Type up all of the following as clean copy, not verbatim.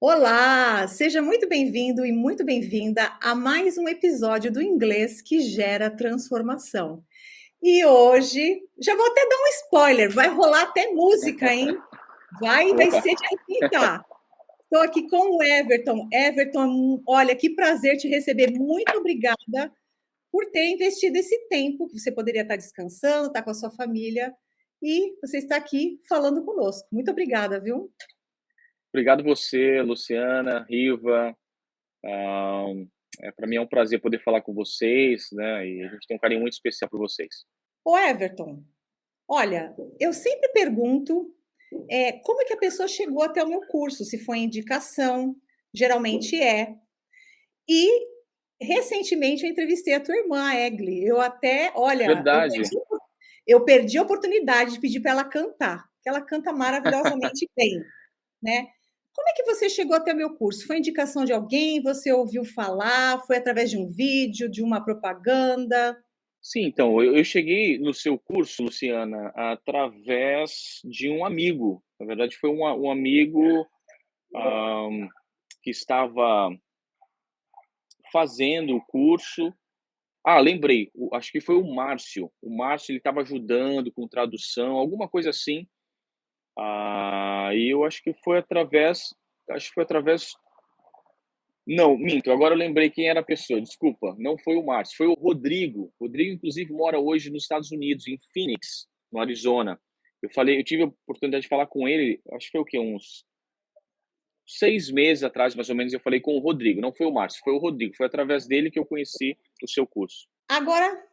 Olá, seja muito bem-vindo e muito bem-vinda a mais um episódio do Inglês que gera transformação. E hoje, já vou até dar um spoiler, vai rolar até música, hein? Vai Opa, ser de arrepiar. Estou aqui com o Everton. Everton, olha, que prazer te receber. Muito obrigada por ter investido esse tempo que você poderia estar descansando, estar com a sua família, e você está aqui falando conosco. Muito obrigada, viu? obrigado você, Luciana, Riva. Ah, para mim é um prazer poder falar com vocês, né? E a gente tem um carinho muito especial por vocês. Ô, Everton, olha, eu sempre pergunto, como é que a pessoa chegou até o meu curso, se foi indicação, geralmente é. E recentemente eu entrevistei a tua irmã, a Egli. Eu até, olha, Verdade. eu perdi a oportunidade de pedir para ela cantar, que ela canta maravilhosamente bem, né? Como é que você chegou até o meu curso? Foi indicação de alguém? Você ouviu falar? Foi através de um vídeo, de uma propaganda? Sim, então, eu cheguei no seu curso, Luciana, através de um amigo. Na verdade, foi um amigo ah, que estava fazendo o curso. Ah, lembrei, acho que foi o Márcio. O Márcio ele estava ajudando com tradução, alguma coisa assim. E eu acho que foi através não, minto, agora eu lembrei quem era a pessoa, desculpa, não foi o Márcio, foi o Rodrigo. O Rodrigo inclusive mora hoje nos Estados Unidos, em Phoenix, no Arizona. Eu tive a oportunidade de falar com ele, acho que foi o quê? Uns 6 meses atrás, mais ou menos, eu falei com o Rodrigo, não foi o Márcio, foi o Rodrigo, foi através dele que eu conheci o seu curso. Agora,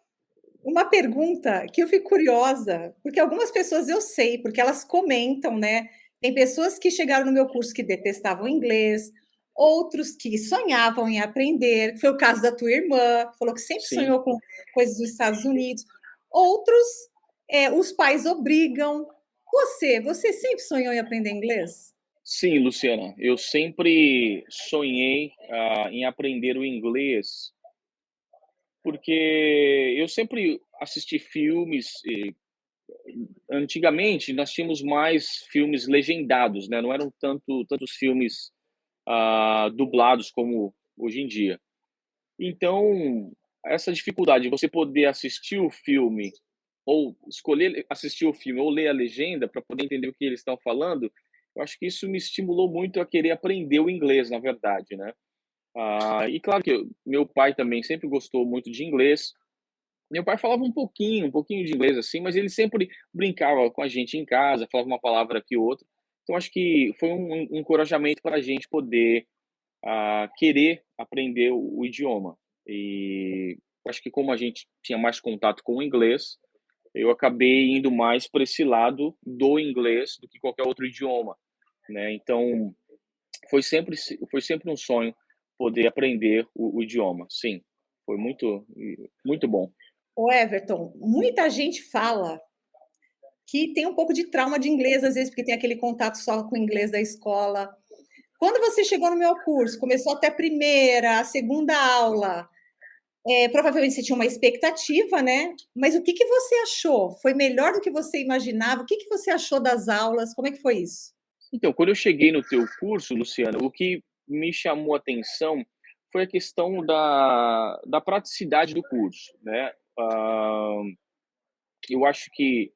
uma pergunta que eu fico curiosa, porque algumas pessoas eu sei, porque elas comentam, né? Tem pessoas que chegaram no meu curso que detestavam inglês, outros que sonhavam em aprender, foi o caso da tua irmã, que falou que sempre Sim. sonhou com coisas dos Estados Unidos. Outros, os pais obrigam. Você sempre sonhou em aprender inglês? Sim, Luciana, eu sempre sonhei, em aprender o inglês, porque eu sempre assisti filmes. Antigamente, nós tínhamos mais filmes legendados, né, não eram tantos filmes, dublados como hoje em dia. Então, essa dificuldade de você poder assistir o filme, ou escolher assistir o filme, ou ler a legenda para poder entender o que eles estão falando, eu acho que isso me estimulou muito a querer aprender o inglês, na verdade, né. E claro que meu pai também sempre gostou muito de inglês. Meu pai falava um pouquinho de inglês, assim, mas ele sempre brincava com a gente em casa, falava uma palavra aqui ou outra. Então acho que foi um encorajamento para a gente poder, querer aprender o idioma. E acho que como a gente tinha mais contato com o inglês, eu acabei indo mais para esse lado do inglês do que qualquer outro idioma, né. Então foi sempre um sonho poder aprender o idioma. Sim, foi muito bom. O Everton, muita gente fala que tem um pouco de trauma de inglês, às vezes, porque tem aquele contato só com o inglês da escola. Quando você chegou no meu curso, começou até a primeira, a segunda aula, provavelmente você tinha uma expectativa, né? Mas o que que você achou? Foi melhor do que você imaginava? O que que você achou das aulas? Como é que foi isso? Então, quando eu cheguei no teu curso, Luciano, o que me chamou a atenção foi a questão da praticidade do curso, né. Eu acho que,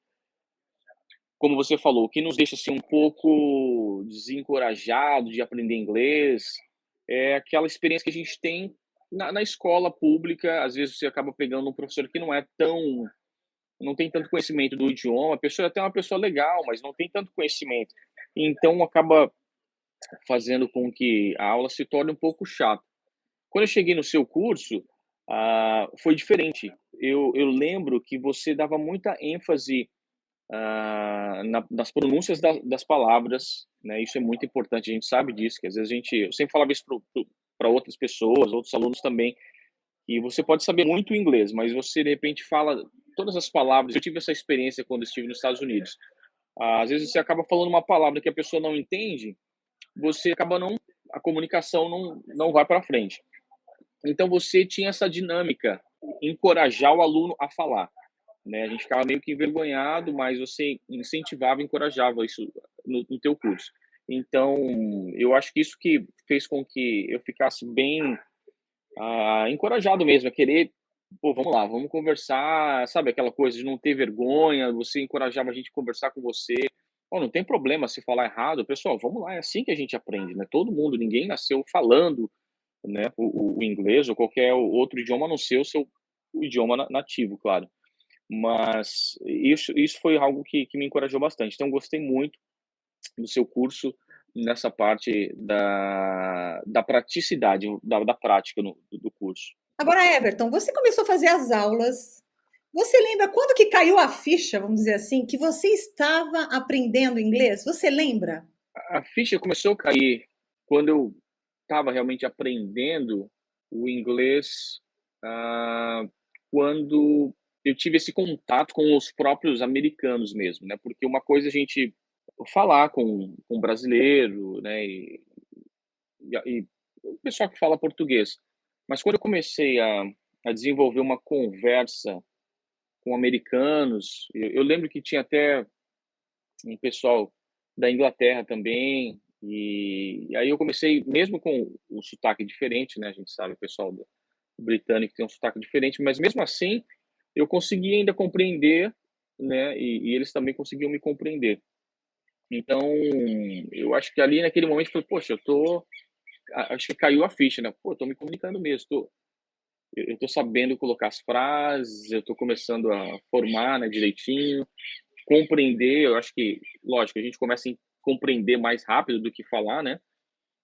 como você falou, o que nos deixa, assim, um pouco desencorajado de aprender inglês, é aquela experiência que a gente tem na escola pública. Às vezes você acaba pegando um professor que não tem tanto conhecimento do idioma, a pessoa é até uma pessoa legal, mas não tem tanto conhecimento. Então acaba fazendo com que a aula se torne um pouco chata. Quando eu cheguei no seu curso, foi diferente. Eu lembro que você dava muita ênfase, nas pronúncias das palavras, né, isso é muito importante, a gente sabe disso, que às vezes eu sempre falava isso para outras pessoas, outros alunos também, e você pode saber muito inglês, mas você de repente fala todas as palavras. Eu tive essa experiência quando estive nos Estados Unidos. Às vezes você acaba falando uma palavra que a pessoa não entende, você acaba não a comunicação não vai para frente. Então você tinha essa dinâmica, encorajar o aluno a falar, né, a gente ficava meio que envergonhado, mas você incentivava, encorajava isso no teu curso. Então, eu acho que isso que fez com que eu ficasse bem encorajado mesmo a querer, pô, vamos lá, vamos conversar, sabe aquela coisa de não ter vergonha, você encorajava a gente a conversar com você. Pô, não tem problema se falar errado, pessoal, vamos lá, é assim que a gente aprende, né? Todo mundo, ninguém nasceu falando, né, o inglês ou qualquer outro idioma, a não ser o idioma nativo, claro. Mas isso foi algo que me encorajou bastante. Então, gostei muito do seu curso nessa parte da praticidade, da prática do curso. Agora, Everton, você começou a fazer as aulas. Você lembra quando que caiu a ficha, vamos dizer assim, que você estava aprendendo inglês? Você lembra? A ficha começou a cair quando eu estava realmente aprendendo o inglês, quando eu tive esse contato com os próprios americanos mesmo, né, porque uma coisa é a gente falar com brasileiro, né, e o pessoal que fala português, mas quando eu comecei a desenvolver uma conversa com americanos, eu lembro que tinha até um pessoal da Inglaterra também, e aí eu comecei, mesmo com o sotaque diferente, né, a gente sabe, o pessoal do britânico tem um sotaque diferente, mas mesmo assim eu consegui ainda compreender, né, e eles também conseguiam me compreender. Então, eu acho que ali naquele momento eu falei: "Poxa, eu tô", acho que caiu a ficha, né, "Pô, tô me comunicando mesmo, eu tô sabendo colocar as frases, eu tô começando a formar, né, direitinho". Compreender, eu acho que, lógico, a gente começa a compreender mais rápido do que falar, né.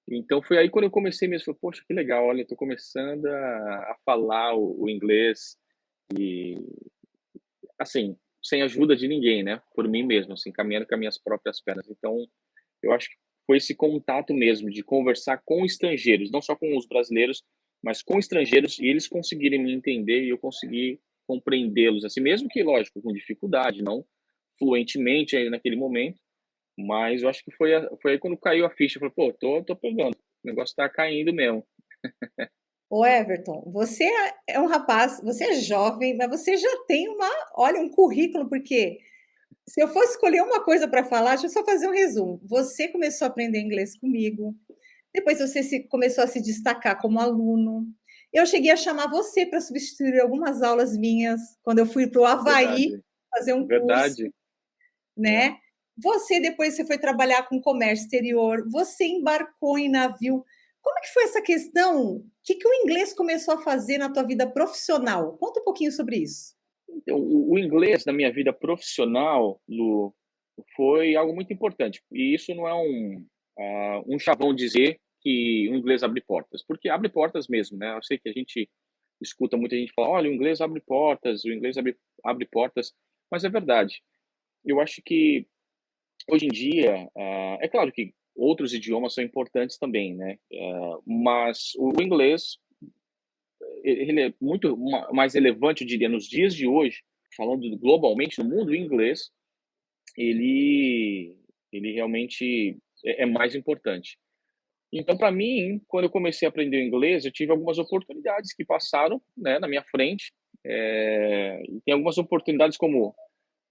Então foi aí quando eu comecei mesmo, falei: "Poxa, que legal, olha, eu tô começando a falar o inglês", assim, sem ajuda de ninguém, né, por mim mesmo, assim, caminhando com as minhas próprias pernas. Então, eu acho que foi esse contato mesmo de conversar com estrangeiros, não só com os brasileiros, mas com estrangeiros, e eles conseguirem me entender e eu conseguir compreendê-los, assim, mesmo que, lógico, com dificuldade, não fluentemente aí naquele momento, mas eu acho que foi aí quando caiu a ficha, eu falei: "Pô, tô pegando, o negócio tá caindo mesmo". Ô, Everton, você é um rapaz, você é jovem, mas você já tem olha, um currículo, porque se eu fosse escolher uma coisa para falar, deixa eu só fazer um resumo. Você começou a aprender inglês comigo, depois você começou a se destacar como aluno. Eu cheguei a chamar você para substituir algumas aulas minhas, quando eu fui para o Havaí Verdade, fazer um curso, verdade. É. né? Você depois você foi trabalhar com comércio exterior, você embarcou em navio. Como é que foi essa questão? O que que o inglês começou a fazer na tua vida profissional? Conta um pouquinho sobre isso. Então, o inglês na minha vida profissional, Lu, foi algo muito importante. E isso não é um chavão dizer que o inglês abre portas, porque abre portas mesmo, né? Eu sei que a gente escuta muita gente falar: olha, o inglês abre portas, o inglês abre portas, mas é verdade. Eu acho que hoje em dia, é claro que outros idiomas são importantes também, né? Mas o inglês, ele é muito mais relevante, eu diria, nos dias de hoje, falando globalmente no mundo, o inglês, ele, ele realmente é mais importante. Então, para mim, quando eu comecei a aprender inglês, eu tive algumas oportunidades que passaram, né, na minha frente. E tem algumas oportunidades como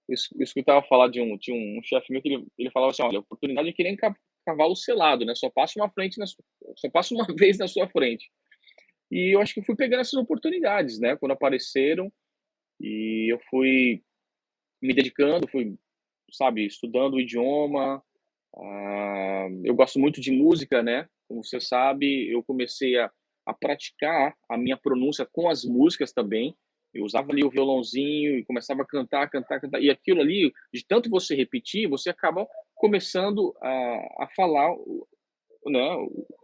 eu escutava falar tinha um chefe meu que ele falava assim: olha, a oportunidade é que nem cavalo selado, né? Só passa uma vez na sua frente. E eu acho que eu fui pegando essas oportunidades, né? Quando apareceram, e eu fui me dedicando, fui, sabe, estudando o idioma. Eu gosto muito de música, né? Como você sabe, eu comecei a praticar a minha pronúncia com as músicas também. Eu usava ali o violãozinho e começava a cantar, cantar, cantar. E aquilo ali, de tanto você repetir, você acaba começando a falar, né,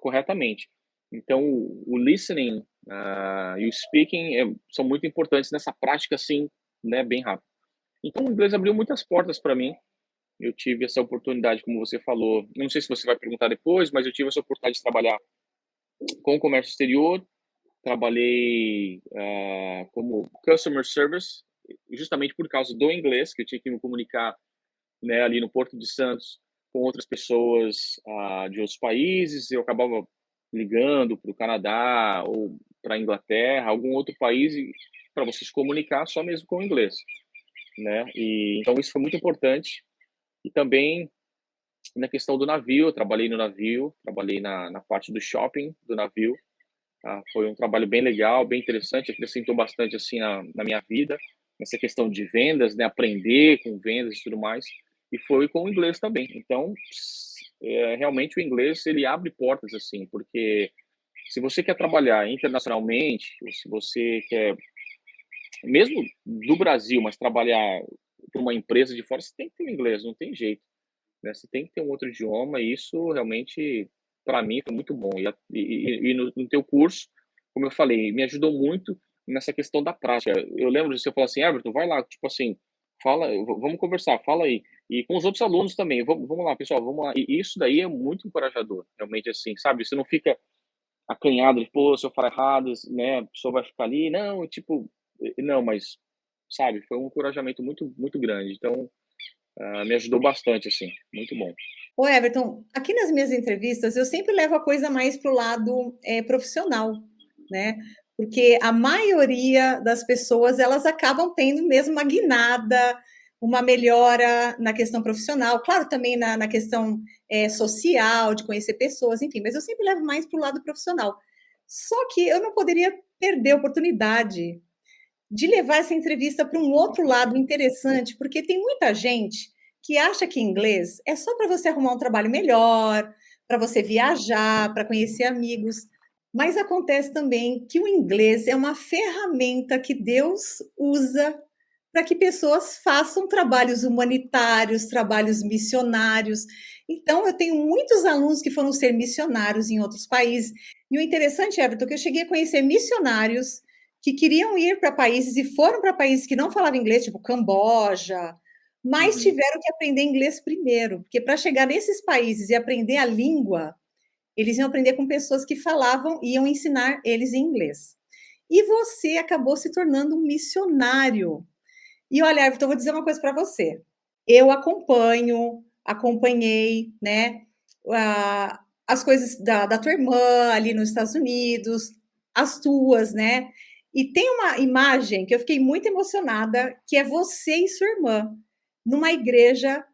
corretamente. Então, o listening e o speaking são muito importantes nessa prática, assim, né, bem rápido. Então, o inglês abriu muitas portas para mim. Eu tive essa oportunidade, como você falou, não sei se você vai perguntar depois, mas eu tive essa oportunidade de trabalhar com o comércio exterior, trabalhei como customer service, justamente por causa do inglês, que eu tinha que me comunicar, né, ali no Porto de Santos com outras pessoas de outros países, eu acabava ligando para o Canadá ou para a Inglaterra, algum outro país, para você se comunicar só mesmo com o inglês, né? E então isso foi muito importante. E também na questão do navio, eu trabalhei no navio, trabalhei na parte do shopping do navio. Foi um trabalho bem legal, bem interessante, acrescentou bastante assim na minha vida, nessa questão de vendas, né, aprender com vendas e tudo mais, e foi com o inglês também. Então, realmente o inglês ele abre portas assim, porque se você quer trabalhar internacionalmente, ou se você quer, mesmo do Brasil, mas trabalhar para uma empresa de fora, você tem que ter o inglês, não tem jeito, né? Você tem que ter um outro idioma e isso realmente, para mim, foi muito bom. E no teu curso, como eu falei, me ajudou muito nessa questão da prática. Eu lembro de você falar assim, Everton, vai lá, tipo assim, fala, vamos conversar, fala aí. E com os outros alunos também, vamos lá, pessoal, vamos lá. E isso daí é muito encorajador, realmente assim, sabe? Você não fica acanhado de, pô, se eu falar errado, né, a pessoa vai ficar ali, não, tipo, não, mas, sabe, foi um encorajamento muito, muito grande. Então, me ajudou bastante, assim, muito bom. Ô, Everton, aqui nas minhas entrevistas eu sempre levo a coisa mais para o lado profissional, né? Porque a maioria das pessoas elas acabam tendo mesmo uma guinada, uma melhora na questão profissional, claro, também na questão social, de conhecer pessoas, enfim, mas eu sempre levo mais para o lado profissional. Só que eu não poderia perder a oportunidade de levar essa entrevista para um outro lado interessante, porque tem muita gente que acha que inglês é só para você arrumar um trabalho melhor, para você viajar, para conhecer amigos. Mas acontece também que o inglês é uma ferramenta que Deus usa para que pessoas façam trabalhos humanitários, trabalhos missionários. Então, eu tenho muitos alunos que foram ser missionários em outros países. E o interessante, Everton, é que eu cheguei a conhecer missionários que queriam ir para países e foram para países que não falavam inglês, tipo Camboja, mas Uhum. tiveram que aprender inglês primeiro, porque para chegar nesses países e aprender a língua, eles iam aprender com pessoas que falavam e iam ensinar eles em inglês. E você acabou se tornando um missionário. E olha, Everton, eu vou dizer uma coisa para você. Eu acompanhei, né, as coisas da tua irmã ali nos Estados Unidos, as tuas, né? E tem uma imagem que eu fiquei muito emocionada, que é você e sua irmã numa igreja,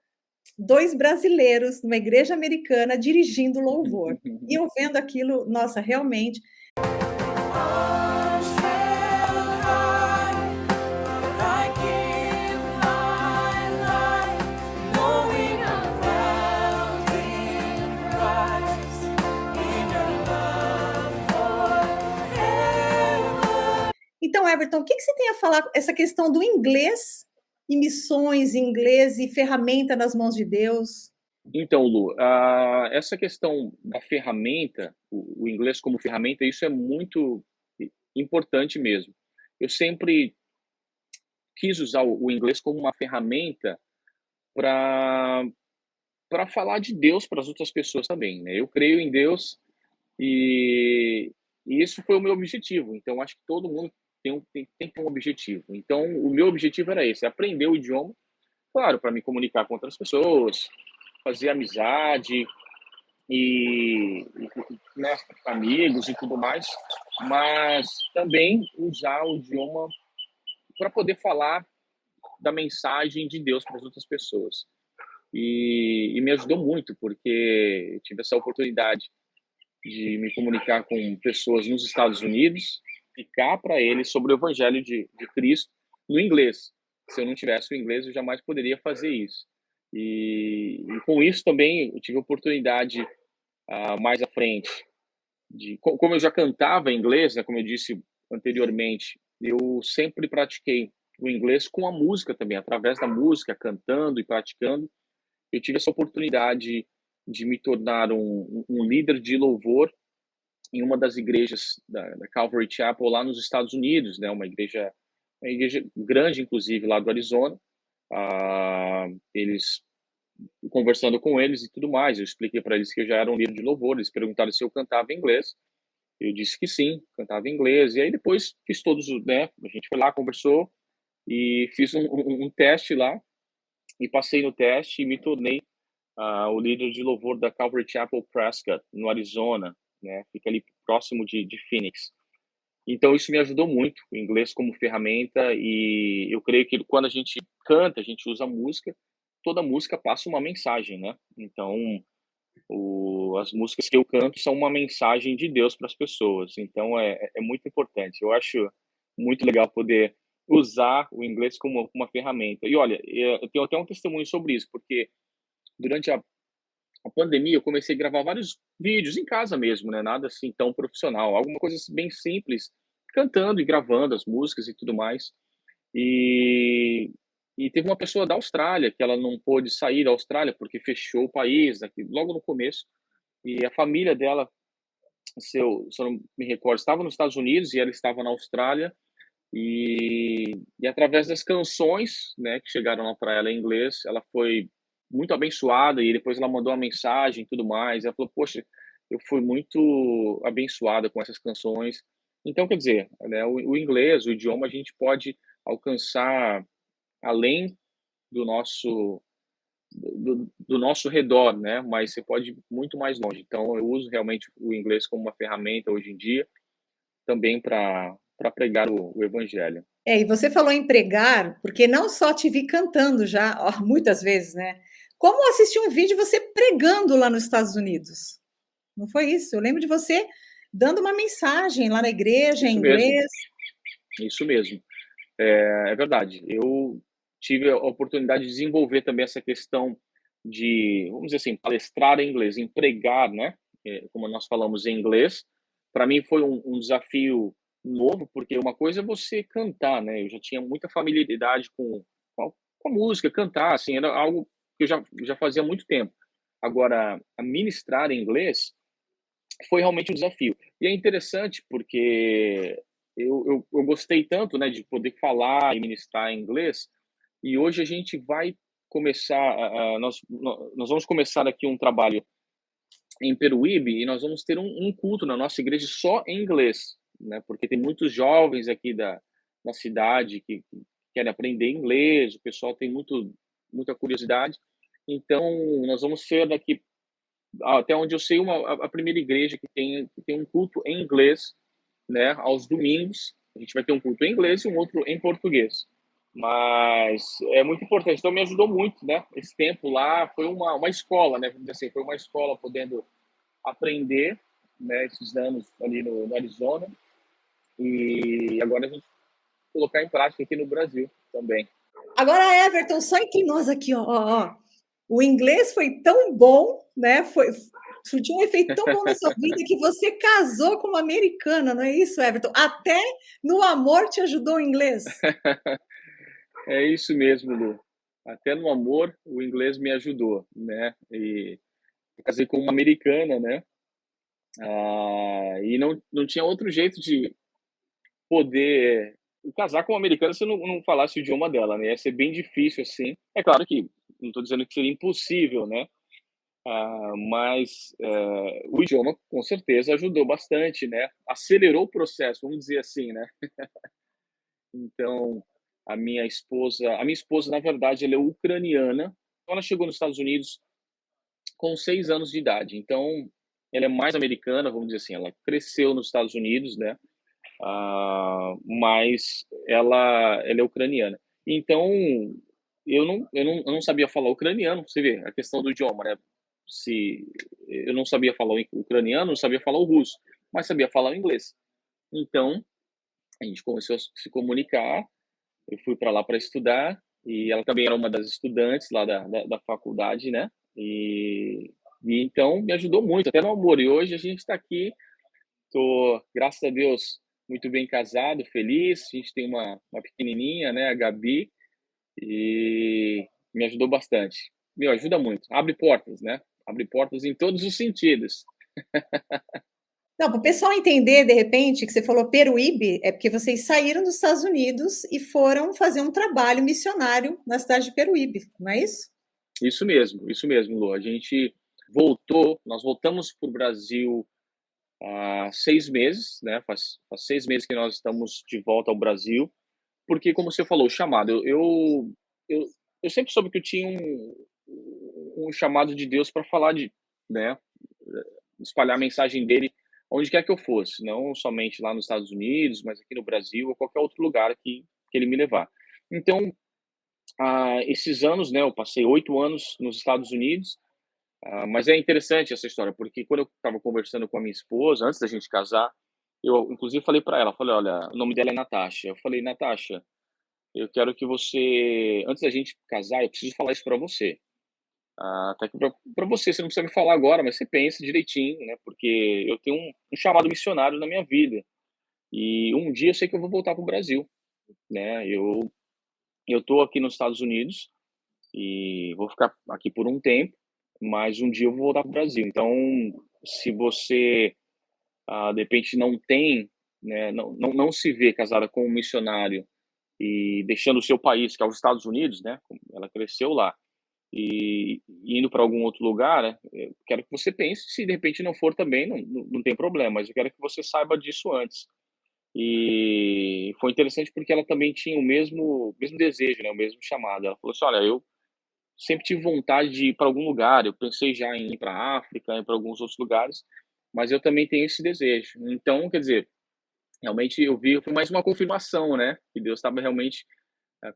dois brasileiros, numa igreja americana, dirigindo louvor. E eu vendo aquilo, nossa, realmente. Então, Everton, o que você tem a falar essa questão do inglês e missões, inglês e ferramenta nas mãos de Deus? Então, Lu, essa questão da ferramenta, o inglês como ferramenta, isso é muito importante mesmo. Eu sempre quis usar o inglês como uma ferramenta para falar de Deus para as outras pessoas também, né? Eu creio em Deus e, e isso foi o meu objetivo. Então, acho que todo mundo tem que ter um objetivo. Então, o meu objetivo era esse, aprender o idioma, claro, para me comunicar com outras pessoas, fazer amizade né, amigos e tudo mais, mas também usar o idioma para poder falar da mensagem de Deus para as outras pessoas. E me ajudou muito, porque eu tive essa oportunidade de me comunicar com pessoas nos Estados Unidos, explicar para eles sobre o Evangelho de Cristo no inglês. Se eu não tivesse o inglês, eu jamais poderia fazer isso. E com isso também eu tive a oportunidade, mais à frente, como eu já cantava inglês, né, como eu disse anteriormente, eu sempre pratiquei o inglês com a música também, através da música, cantando e praticando. Eu tive essa oportunidade de me tornar um líder de louvor em uma das igrejas da Calvary Chapel lá nos Estados Unidos, né? Uma igreja grande, inclusive, lá do Arizona. Eles conversando com eles e tudo mais, eu expliquei para eles que eu já era um líder de louvor. Eles perguntaram se eu cantava inglês. Eu disse que sim, cantava inglês. E aí depois fiz todos, né? A gente foi lá, conversou e fiz um teste lá e passei no teste e me tornei o líder de louvor da Calvary Chapel Prescott, no Arizona, né? Fica ali próximo de Phoenix. Então isso me ajudou muito, o inglês como ferramenta, e eu creio que quando a gente canta, a gente usa música, toda música passa uma mensagem, né? Então, as músicas que eu canto são uma mensagem de Deus para as pessoas. Então, é muito importante. Eu acho muito legal poder usar o inglês como uma ferramenta. E olha, eu tenho até um testemunho sobre isso, porque durante a pandemia eu comecei a gravar vários vídeos em casa mesmo, né? Nada assim tão profissional, alguma coisa assim bem simples, cantando e gravando as músicas e tudo mais. E, e teve uma pessoa da Austrália que ela não pôde sair da Austrália porque fechou o país logo no começo. E a família dela, se eu não me recordo, estava nos Estados Unidos e ela estava na Austrália. E através das canções, né, que chegaram lá para ela em inglês, ela foi muito abençoada e depois ela mandou uma mensagem e tudo mais. Ela falou: "Poxa, eu fui muito abençoada com essas canções". Então, quer dizer, né, o inglês, o idioma, a gente pode alcançar além do nosso do nosso redor, né, mas você pode ir muito mais longe. Então eu uso realmente o inglês como uma ferramenta hoje em dia, também para pregar o evangelho. E você falou em pregar, porque não só te vi cantando já, ó, muitas vezes, né? Como assistir um vídeo você pregando lá nos Estados Unidos? Não foi isso? Eu lembro de você dando uma mensagem lá na igreja em Isso mesmo, inglês. isso mesmo. É verdade. Eu tive a oportunidade de desenvolver também essa questão de, vamos dizer assim, palestrar em inglês, empregar, né? Como nós falamos em inglês. Para mim foi um desafio novo, porque uma coisa é você cantar, né? Eu já tinha muita familiaridade com a música, cantar, assim, era algo que eu já fazia há muito tempo. Agora, a ministrar em inglês foi realmente um desafio. E é interessante porque eu gostei tanto, né, de poder falar e ministrar em inglês, e hoje a gente vai começar, nós vamos começar aqui um trabalho em Peruíbe e nós vamos ter um culto na nossa igreja só em inglês, né, porque tem muitos jovens aqui da cidade que querem aprender inglês, o pessoal tem muita curiosidade. Então, nós vamos ser daqui até onde eu sei, a primeira igreja que tem um culto em inglês, né, aos domingos. A gente vai ter um culto em inglês e um outro em português. Mas é muito importante. Então, me ajudou muito, né? Esse tempo lá foi uma escola, né? Vamos dizer assim, foi uma escola podendo aprender, né? Esses anos ali no Arizona. E agora a gente colocar em prática aqui no Brasil também. Agora, Everton, só entre nós aqui, ó. O inglês foi tão bom, né? Surtiu um efeito tão bom na sua vida que você casou com uma americana, não é isso, Everton? Até no amor te ajudou o inglês. É isso mesmo, Lu. Até no amor, o inglês me ajudou, né? E eu casei com uma americana, né? E não tinha outro jeito de poder casar com uma americana se eu não falasse o idioma dela, né? Ia ser bem difícil, assim. É claro que não estou dizendo que seria impossível, né? Mas o idioma, com certeza, ajudou bastante, né? Acelerou o processo, vamos dizer assim, né? Então, a minha esposa, na verdade, ela é ucraniana. Ela chegou nos Estados Unidos com 6 anos de idade. Então, ela é mais americana, vamos dizer assim. Ela cresceu nos Estados Unidos, né? Mas ela é ucraniana. Então, eu não sabia falar ucraniano. Você vê a questão do idioma, né? Se eu não sabia falar o ucraniano, não sabia falar o russo, mas sabia falar o inglês. Então, a gente começou a se comunicar. Eu fui para lá para estudar e ela também era uma das estudantes lá da faculdade, né? E então me ajudou muito, até no amor. E hoje a gente está aqui, tô, graças a Deus, muito bem casado, feliz. A gente tem uma pequenininha, né, a Gabi, e me ajudou bastante. Meu, ajuda muito. Abre portas, né? Abre portas em todos os sentidos. Não, para o pessoal entender, de repente, que você falou Peruíbe, é porque vocês saíram dos Estados Unidos e foram fazer um trabalho missionário na cidade de Peruíbe, não é isso? Isso mesmo, Lu. A gente nós voltamos para o Brasil há 6 meses, né? Faz 6 meses que nós estamos de volta ao Brasil, porque, como você falou, o chamado. Eu, eu sempre soube que eu tinha um chamado de Deus para falar né? Espalhar a mensagem dele onde quer que eu fosse, não somente lá nos Estados Unidos, mas aqui no Brasil ou qualquer outro lugar que ele me levar. Então, Esses anos, né, eu passei 8 anos nos Estados Unidos, mas é interessante essa história, porque quando eu estava conversando com a minha esposa, antes da gente casar, eu inclusive falei para ela, falei: "Olha", o nome dela é Natasha, eu falei: "Natasha, eu quero que você antes da gente casar, eu preciso falar isso para você. Até que para você, você não precisa me falar agora, mas você pensa direitinho, né, porque eu tenho um chamado missionário na minha vida, e um dia eu sei que eu vou voltar para o Brasil, né, eu tô aqui nos Estados Unidos, e vou ficar aqui por um tempo, mas um dia eu vou voltar para o Brasil. Então, se você, de repente não tem, né, não se vê casada com um missionário e deixando o seu país, que é os Estados Unidos, né, ela cresceu lá, e indo para algum outro lugar, né, eu quero que você pense, se de repente não for também, não tem problema, mas eu quero que você saiba disso antes. E foi interessante porque ela também tinha o mesmo desejo, né, o mesmo chamado. Ela falou assim: "Olha, eu sempre tive vontade de ir para algum lugar, eu pensei já em ir para a África, ir para alguns outros lugares, mas eu também tenho esse desejo". Então, quer dizer, realmente eu vi foi mais uma confirmação, né, que Deus estava realmente,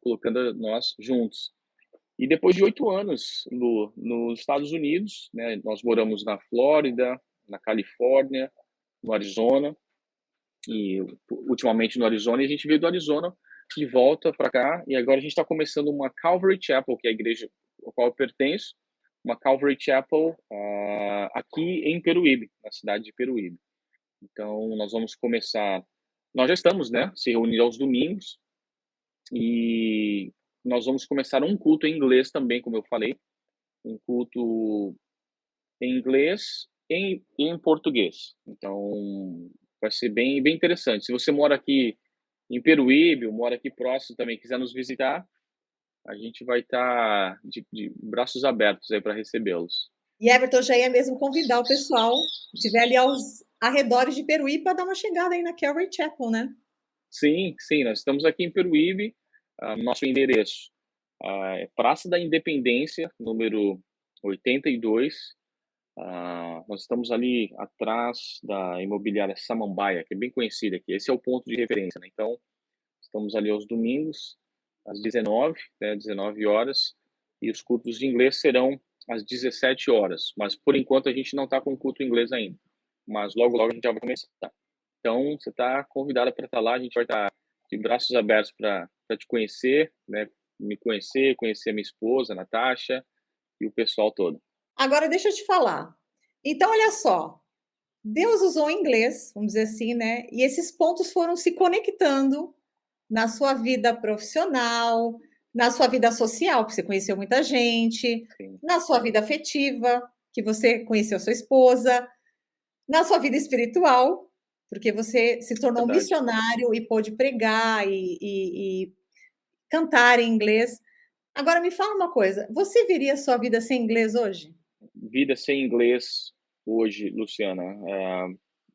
colocando nós juntos. E depois de 8 anos nos Estados Unidos, né, nós moramos na Flórida, na Califórnia, no Arizona, e ultimamente no Arizona, e a gente veio do Arizona de volta para cá, e agora a gente está começando uma Calvary Chapel, que é a igreja ao qual eu pertenço, uma Calvary Chapel aqui em Peruíbe, na cidade de Peruíbe. Então, nós vamos começar. Nós já estamos, né, se reunindo aos domingos, e nós vamos começar um culto em inglês também, como eu falei, um culto em inglês e em português. Então, vai ser bem interessante. Se você mora aqui em Peruíbe, ou mora aqui próximo também, quiser nos visitar, a gente vai estar de braços abertos aí para recebê-los. E Everton já ia mesmo convidar o pessoal que estiver ali aos arredores de Peruíbe para dar uma chegada aí na Calvary Chapel, né? Sim, sim, nós estamos aqui em Peruíbe, nosso endereço é Praça da Independência, número 82. Nós estamos ali atrás da imobiliária Samambaia, que é bem conhecida aqui. Esse é o ponto de referência, né? Então, estamos ali aos domingos, às 19, né, 19 horas, e os cultos de inglês serão às 17 horas. Mas, por enquanto, a gente não está com culto em inglês ainda. Mas logo, logo a gente já vai começar. Então, você está convidada para estar lá. A gente vai estar de braços abertos para te conhecer, né? Me conhecer, conhecer minha esposa, Natasha, e o pessoal todo. Agora deixa eu te falar. Então, olha só, Deus usou o inglês, vamos dizer assim, né? E esses pontos foram se conectando na sua vida profissional, na sua vida social, que você conheceu muita gente, Sim, na sua vida afetiva, que você conheceu sua esposa, na sua vida espiritual, porque você se tornou um verdade. missionário e pôde pregar e cantar em inglês. Agora me fala uma coisa, você veria sua vida sem inglês hoje? Vida sem inglês hoje, Luciana,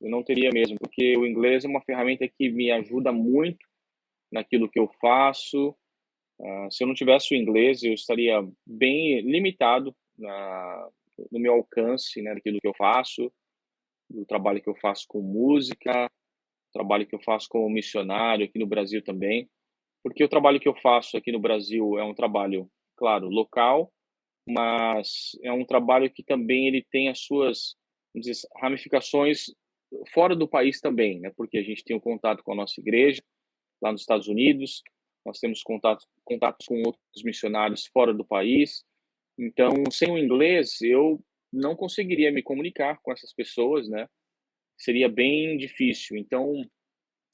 eu não teria mesmo, porque o inglês é uma ferramenta que me ajuda muito naquilo que eu faço. Se eu não tivesse o inglês, eu estaria bem limitado no meu alcance, né, daquilo que eu faço, do trabalho que eu faço com música, trabalho que eu faço como missionário aqui no Brasil também, porque o trabalho que eu faço aqui no Brasil é um trabalho, claro, local, mas é um trabalho que também ele tem as suas, vamos dizer, ramificações fora do país também, né? Porque a gente tem o contato com a nossa igreja lá nos Estados Unidos, nós temos contatos com outros missionários fora do país. Então, sem o inglês, eu não conseguiria me comunicar com essas pessoas, né? Seria bem difícil. Então,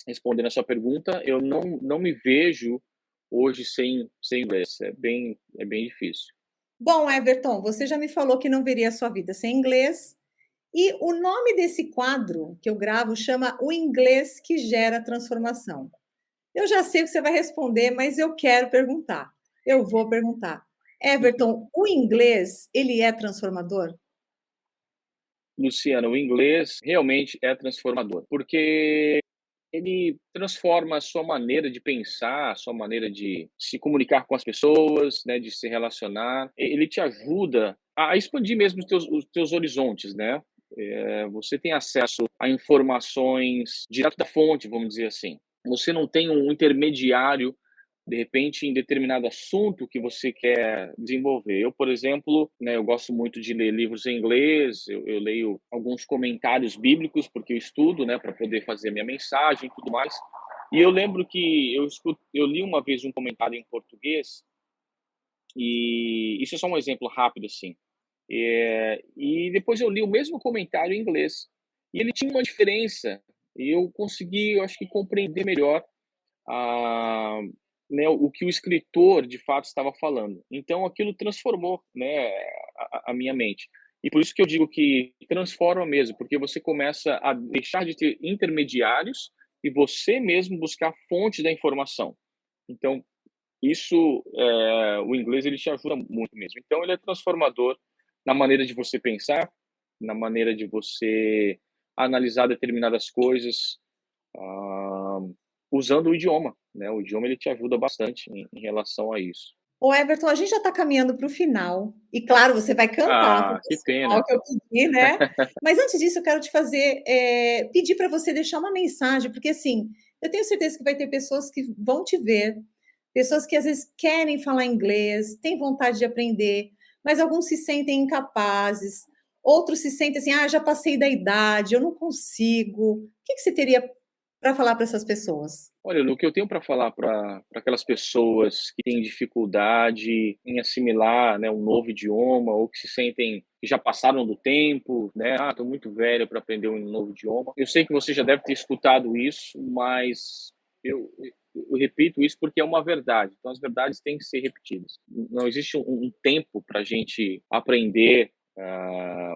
respondendo a sua pergunta, eu não me vejo hoje sem inglês. É bem difícil. Bom, Everton, você já me falou que não veria sua vida sem inglês, e o nome desse quadro que eu gravo chama O Inglês que Gera Transformação. Eu já sei o que você vai responder, mas eu quero perguntar. Eu vou perguntar. Everton, o inglês, ele é transformador? Luciano, o inglês realmente é transformador, porque ele transforma a sua maneira de pensar, a sua maneira de se comunicar com as pessoas, né, de se relacionar. Ele te ajuda a expandir mesmo os teus horizontes, né? Você tem acesso a informações direto da fonte, vamos dizer assim. Você não tem um intermediário de repente, em determinado assunto que você quer desenvolver. Eu, por exemplo, né, eu gosto muito de ler livros em inglês, eu leio alguns comentários bíblicos, porque eu estudo, né, para poder fazer a minha mensagem e tudo mais. E eu lembro que eu li uma vez um comentário em português, e isso é só um exemplo rápido, assim. E depois eu li o mesmo comentário em inglês. E ele tinha uma diferença, e eu consegui, eu acho que, compreender melhor a, né, o que o escritor de fato estava falando. Então aquilo transformou, né, a minha mente. E por isso que eu digo que transforma mesmo, porque você começa a deixar de ter intermediários e você mesmo buscar fontes da informação. Então, isso, o inglês ele te ajuda muito mesmo. Então ele é transformador na maneira de você pensar, na maneira de você analisar determinadas coisas, ah, usando o idioma, né, o idioma ele te ajuda bastante em relação a isso. Ô Everton, a gente já está caminhando para o final, e claro, você vai cantar para o Ah, que pessoal pena. que eu pedi, né. Mas antes disso eu quero te fazer, pedir para você deixar uma mensagem, porque assim, eu tenho certeza que vai ter pessoas que vão te ver, pessoas que às vezes querem falar inglês, têm vontade de aprender, mas alguns se sentem incapazes, outros se sentem assim: "Ah, já passei da idade, eu não consigo". O que que você teria para falar para essas pessoas? Olha, o que eu tenho para falar para aquelas pessoas que têm dificuldade em assimilar, né, um novo idioma ou que se sentem que já passaram do tempo, né, "Ah, estou muito velho para aprender um novo idioma". Eu sei que você já deve ter escutado isso, mas eu repito isso porque é uma verdade, então as verdades têm que ser repetidas. Não existe um tempo para a gente aprender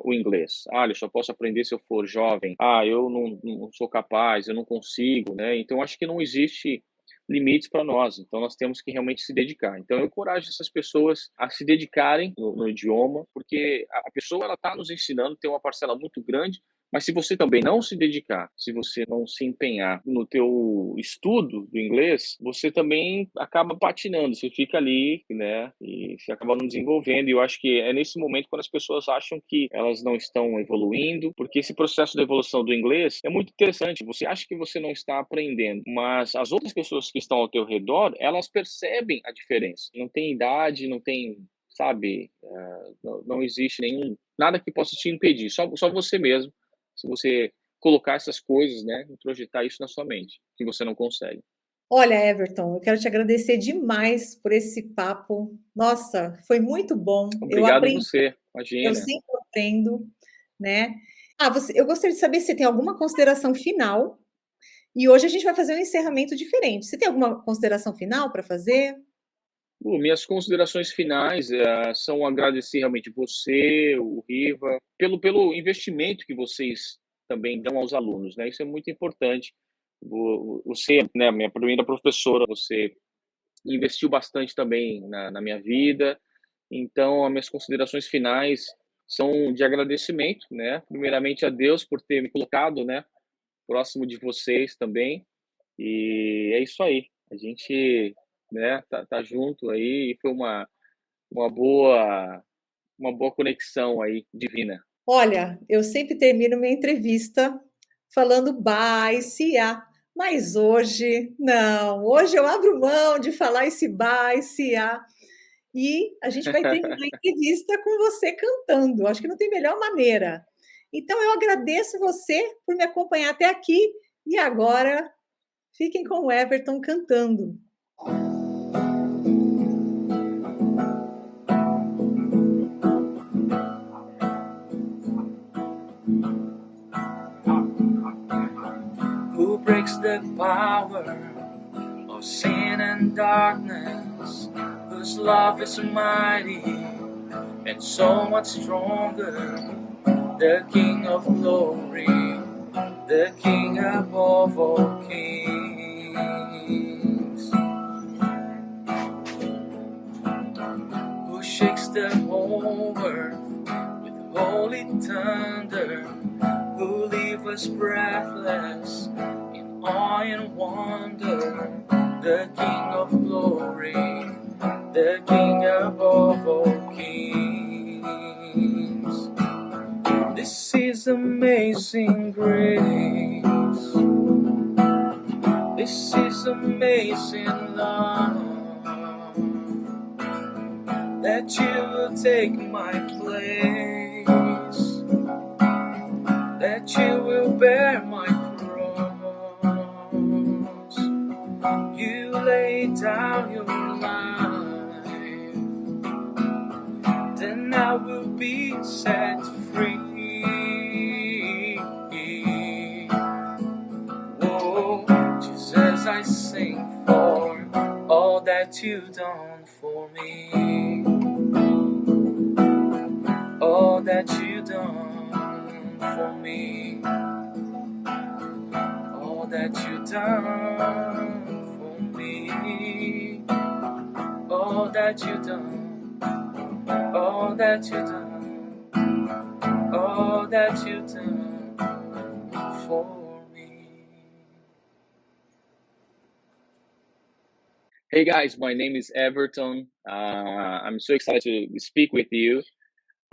o inglês. Ah, eu só posso aprender se eu for jovem. Ah, eu não sou capaz, eu não consigo, né? Então, acho que não existe limites para nós. Então, nós temos que realmente se dedicar. Então, eu encorajo essas pessoas a se dedicarem no idioma, porque a pessoa ela está nos ensinando, tem uma parcela muito grande, mas se você também não se dedicar, se você não se empenhar no teu estudo do inglês, você também acaba patinando, você fica ali, né, e você acaba não desenvolvendo. E eu acho que é nesse momento quando as pessoas acham que elas não estão evoluindo, porque esse processo de evolução do inglês é muito interessante. Você acha que você não está aprendendo, mas as outras pessoas que estão ao teu redor, elas percebem a diferença. Não tem idade, não tem, sabe, não existe nenhum nada que possa te impedir, só você mesmo, se você colocar essas coisas, né, e projetar isso na sua mente, que você não consegue. Olha, Everton, eu quero te agradecer demais por esse papo. Nossa, foi muito bom. Eu Obrigado aprendi, você, eu imagina. sempre aprendo, né. Eu gostaria de saber se você tem alguma consideração final, e hoje a gente vai fazer um encerramento diferente. Você tem alguma consideração final para fazer? Minhas considerações finais, são agradecer realmente você, o Riva, pelo investimento que vocês também dão aos alunos, né, isso é muito importante. Você, né, minha primeira professora, você investiu bastante também na minha vida, então as minhas considerações finais são de agradecimento, né, primeiramente a Deus por ter me colocado, né, próximo de vocês também, e é isso aí, a gente, né, tá junto aí e foi uma boa uma boa conexão aí divina. Olha, eu sempre termino minha entrevista falando "bye, see ya", mas hoje não, hoje eu abro mão de falar esse "bye, see ya". E a gente vai terminar a entrevista com você cantando, acho que não tem melhor maneira. Então eu agradeço você por me acompanhar até aqui e agora fiquem com o Everton cantando. Who breaks the power of sin and darkness, whose love is mighty and so much stronger, the King of glory, the King above all kings, who shakes the whole earth with holy thunder, who leave us breathless in awe and wonder, the King of glory, the King above all kings. This is amazing grace. This is amazing love. that you will take my place, that you will bear my cross. You lay down your life, then I will be set free. Oh, Jesus, I sing for all that you've done for me, all that you've done for me, all that you've done for me, all that you've done, all that you've done, all that you've done for me. Hey guys, my name is Everton. I'm so excited to speak with you.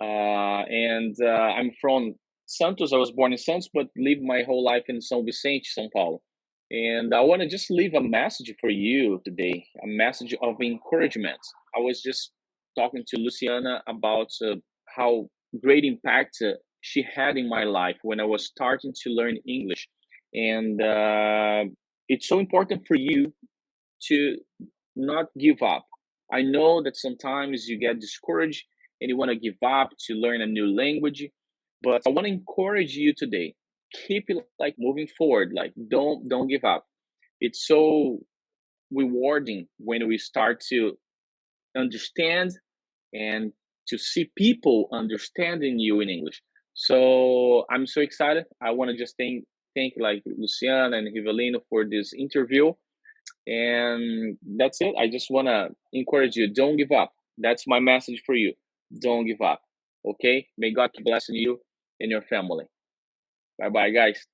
I'm from Santos. I was born in Santos, but lived my whole life in São Vicente, São Paulo. And I want to just leave a message for you today, a message of encouragement. I was just talking to Luciana about how great impact she had in my life when I was starting to learn English. And it's so important for you to not give up. I know that sometimes you get discouraged and you want to give up to learn a new language, but I want to encourage you today. Keep it like moving forward. Like don't give up. It's so rewarding when we start to understand and to see people understanding you in English. So I'm so excited. I want to just thank like Luciana and Rivelino for this interview. And that's it. I just want to encourage you. Don't give up. That's my message for you. Don't give up. Okay? May God keep blessing you and your family. Bye bye, guys.